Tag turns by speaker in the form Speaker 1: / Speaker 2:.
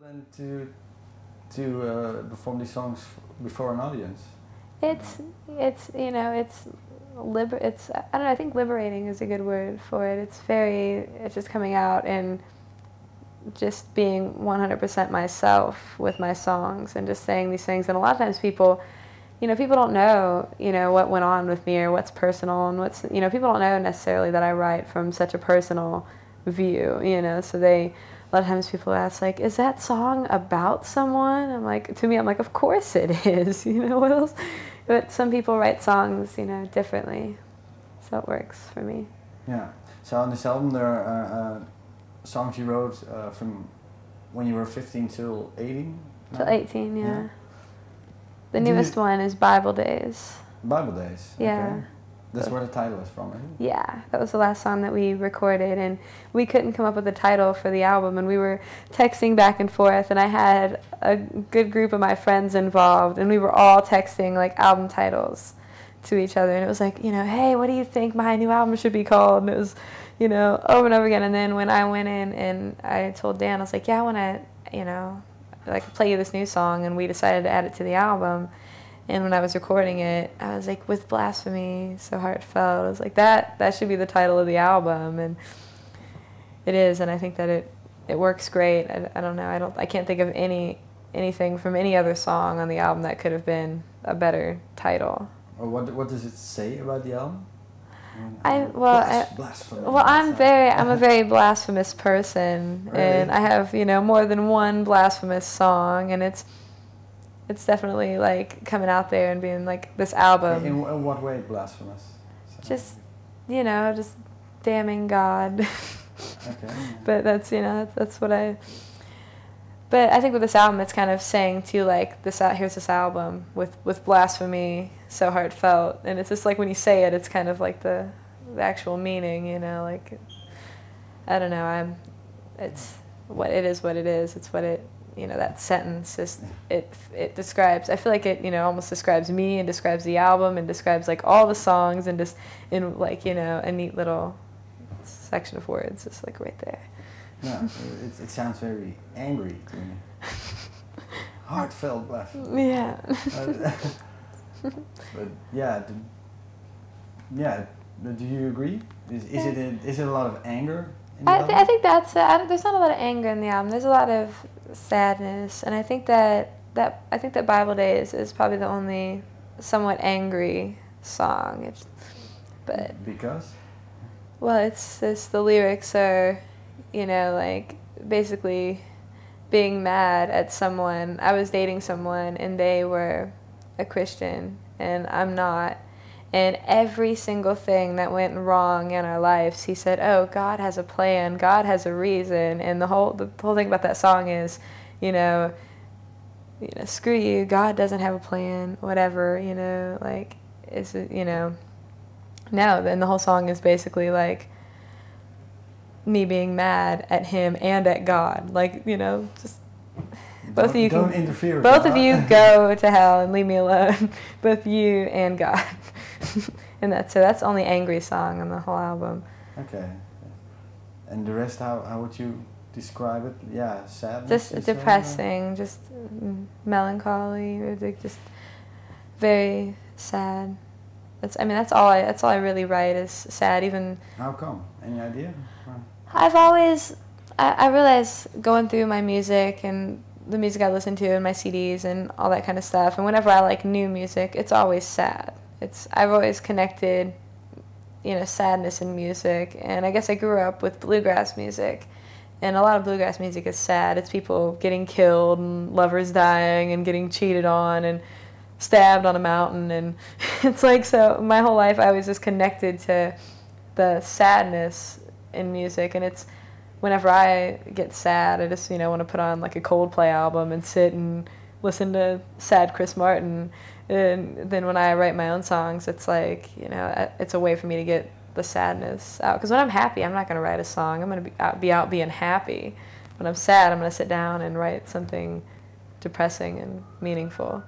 Speaker 1: Then to perform these songs before an audience.
Speaker 2: It's you know it's I don't know, I think liberating is a good word for it. It's just coming out and just being 100% myself with my songs and just saying these things. And a lot of times people don't know, what went on with me or what's personal and people don't know necessarily that I write from such a personal view, so a lot of times people ask, like, is that song about someone? To me, I'm like, of course it is, what else? But some people write songs, differently, so it works for me.
Speaker 1: Yeah, so on this album there are songs you wrote from when you were 15 till 18?
Speaker 2: Till 18, yeah. The newest one is Bible Days.
Speaker 1: Bible Days?
Speaker 2: Yeah.
Speaker 1: Okay. That's where the title is from, isn't it?
Speaker 2: Yeah, that was the last song that we recorded, and we couldn't come up with a title for the album, and we were texting back and forth, and I had a good group of my friends involved, and we were all texting, like, album titles to each other, and it was like, hey, what do you think my new album should be called? And it was, over and over again, and then when I went in and I told Dan, I was like, yeah, I want to, play you this new song, and we decided to add it to the album. And when I was recording it, I was like, with Blasphemy So Heartfelt, I was like, that should be the title of the album, and it is, and I think that it works great. I don't know, I can't think of anything from any other song on the album that could have been a better title.
Speaker 1: Or what does it say about the album?
Speaker 2: I'm a very blasphemous person, really? And I have more than one blasphemous song, and it's definitely like coming out there and being like this album.
Speaker 1: In what way blasphemous?
Speaker 2: Just just damning God.
Speaker 1: Okay.
Speaker 2: But that's that's what I. But I think with this album, it's kind of saying too, like, here's this album with Blasphemy So Heartfelt, and it's just like when you say it, it's kind of like the actual meaning, like, I don't know, it's what it is, what it is. It's what it. That sentence just it describes. I feel like it almost describes me and describes the album and describes like all the songs and just in like a neat little section of words, just like right there.
Speaker 1: Yeah, it sounds very angry to me. Heartfelt blasphemy.
Speaker 2: Yeah.
Speaker 1: But do you agree? Is it a lot of anger?
Speaker 2: I think that's there's not a lot of anger in the album. There's a lot of sadness, and I think that Bible Days is probably the only somewhat angry song.
Speaker 1: Because?
Speaker 2: Well, it's just the lyrics are, like basically being mad at someone. I was dating someone, and they were a Christian, and I'm not. And every single thing that went wrong in our lives, he said, oh, God has a plan, God has a reason. And the whole thing about that song is, screw you, God doesn't have a plan, whatever, like, no, then the whole song is basically like me being mad at him and at God. Like, just both of you
Speaker 1: don't interfere.
Speaker 2: Both of you go to hell and leave me alone. Both you and God. And that's the only angry song on the whole album.
Speaker 1: Okay. And the rest, how would you describe it? Yeah, sadness.
Speaker 2: Just depressing, just melancholy, just very sad. That's all I really write is sad. Even.
Speaker 1: How come? Any idea?
Speaker 2: I realize going through my music and the music I listen to and my CDs and all that kind of stuff, and whenever I like new music, it's always sad. I've always connected, sadness in music, and I guess I grew up with bluegrass music, and a lot of bluegrass music is sad. It's people getting killed and lovers dying and getting cheated on and stabbed on a mountain, and it's like, so my whole life I was just connected to the sadness in music, and it's whenever I get sad, I just want to put on like a Coldplay album and sit and listen to sad Chris Martin. And then when I write my own songs, it's like, it's a way for me to get the sadness out. Because when I'm happy, I'm not going to write a song. I'm going to be out being happy. When I'm sad, I'm going to sit down and write something depressing and meaningful.